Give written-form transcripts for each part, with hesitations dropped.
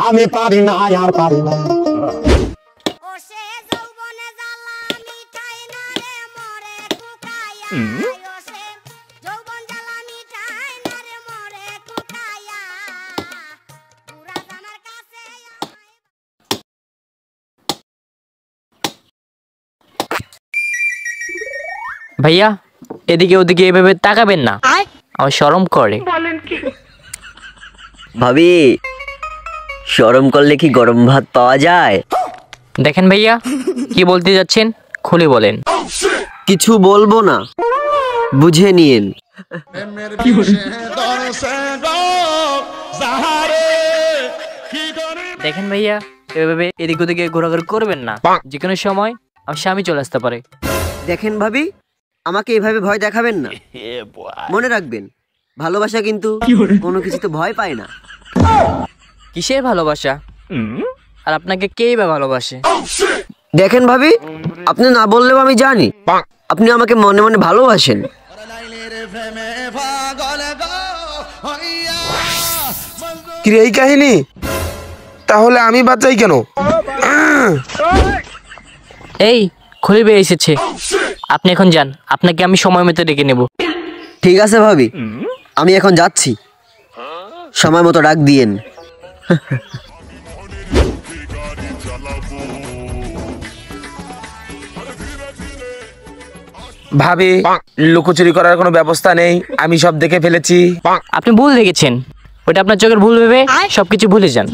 আমি পারি না আর পারি না। ভাইয়া এদিকে ওদিকে এভাবে তাকাবেন না, আমার শরম করে। ভাবি শরম করলে কি গরম ভাত পাওয়া যায়? দেখেন ভাইয়া কি বলতে যাচ্ছেন খুলে বলেন। কিছু বলবো না, বুঝে নিয়েন। দেখেন ভাইয়া এভাবে এদিক ওদিকে ঘোরাঘুরি করবেন না, যে কোনো সময় আমার স্বামী চলে আসতে পারে। দেখেন ভাবি, আমাকে এভাবে ভয় দেখাবেন না। মনে রাখবেন, ভালোবাসা কিন্তু কোনো কিছুতে ভয় পায় না। কিসের ভালোবাসা? আর আপনাকে কেই বা ভালোবাসে? দেখেন ভাবি, আপনি না বললেও আমি জানি আপনি আমাকে মনে মনে ভালোবাসেন। কি এই কাহিনী? তাহলে আমি বাচ্চাই কেন? এই খুলে বেরিয়ে এসেছে, আপনি এখন যান, আপনাকে আমি সময় মতো ডেকে নেব। ঠিক আছে ভাবি, আমি এখন যাচ্ছি, সময় মতো ডাক দিয়েন। ভাবি লুকোচুরি করার কোনো ব্যবস্থা নেই, আমি সব দেখে ফেলেছি। আপনি ভুল দেখেছেন, ওটা আপনার চোখের ভুল ভেবে সবকিছু ভুলে যান।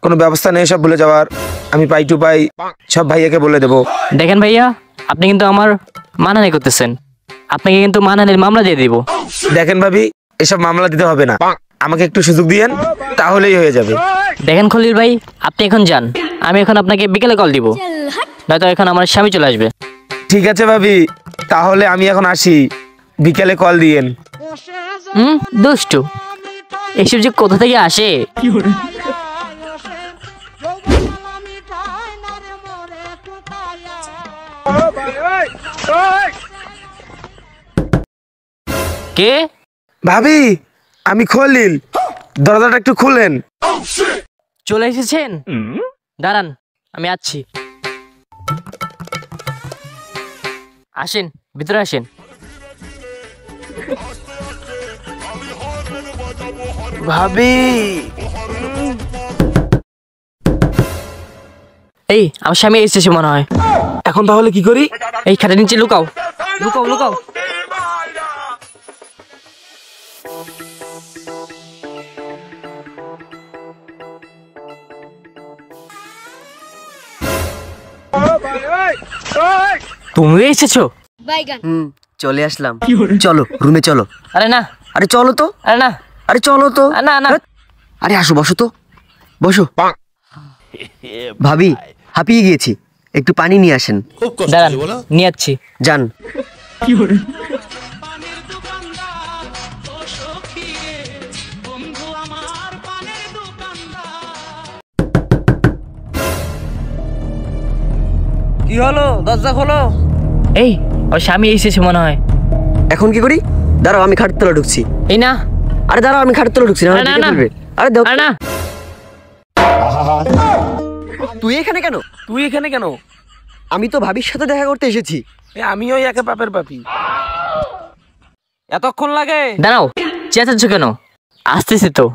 কোনো ব্যবস্থা নেই সব ভুলে যাওয়ার, আমি পাই টু পাই সব ভাইয়াকে বলে দেবো। দেখেন ভাইয়া আপনি কিন্তু আমার মানহানি করতেছেন, আপনাকে কিন্তু মানহানির মামলা দিয়ে দিব। দেখেন ভাবি, এসব মামলা দিতে হবে না, আমাকে একটু সুযোগ দিয়েন, তাহলেই হয়ে যাবে। দেখেন খলিল ভাই, আপনি এখন যান, আমি এখন আপনাকে বিকেলে কল দিব, নয়তো এখন আমার স্বামী চলে আসবে। ঠিক আছে ভাবি, তাহলে আমি এখন আসি, বিকেলে কল দিয়েন। দুষ্টু, এসব যে কোথা থেকে আসে। কে? ভাবি আমি খলিল, দরজাটা একটু খুলেন। চলে এসেছেন? দাঁড়ান আমি আসছি। আসেন ভিতরে আসেন। ভাবি এই আমার স্বামী এসেছে মনে হয়। এখন তাহলে কি করি? এই খাটের নিচে লুকাও, লুকাও লুকাও। তুমি এসেছো? চলে আসলাম, চলো রুমে চলো। আরে না, আরে চলো তো, আরে না, আরে চলো তো। না না। আরে আসো, বসো তো, বসো। ভাবি হাঁপিয়ে গিয়েছি, একটু পানি নিয়ে আসেন। দাঁড়ান নিয়ে যাচ্ছি। যান। কি হলো? দরজা খোলো। এই ওর স্বামী এসেছে মনে হয়। এখন কি করি? দাঁড়াও আমি খাটের তলা ঢুকছি। এই না, আরে দাঁড়াও আমি খাটের তলা ঢুকছি। না না না, আরে দাও। আরে না। তুই এখানে কেন? তুই এখানে কেন? আমি তো ভাবির সাথে দেখা করতে এসেছি। আমিও একে পাপের পাপি। এতক্ষণ লাগে? দাঁড়াও, চেঁচাচ্ছ কেন? আসতেছে তো।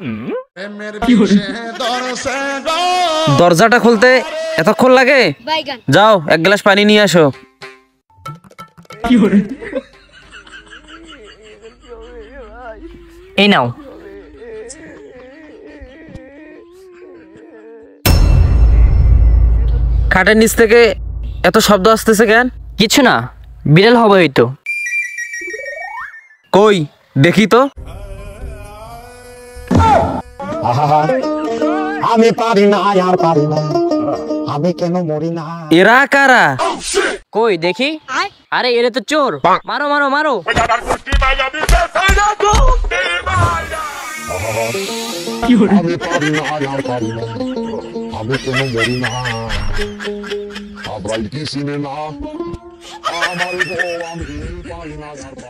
দরজাটা খুলতে এতক্ষণ লাগে? যাও এক গ্লাস পানি নিয়ে আসো। এই নাও। খাটের নিচ থেকে এত শব্দ আসতেছে কেন? কিছু না, বিড়াল হবে হয়তো। কই দেখি তো। আমি পারি না আর পারি না, আমি কেন মরি না। এরা কারা? কই দেখি। আরে এরা তো চোর, মারো মারো মারো। আমি পারি না আর পারি না, আমি কেন মরি না। সবাই কি শুনে না আমার গো, আমি পারি না আর পারি না।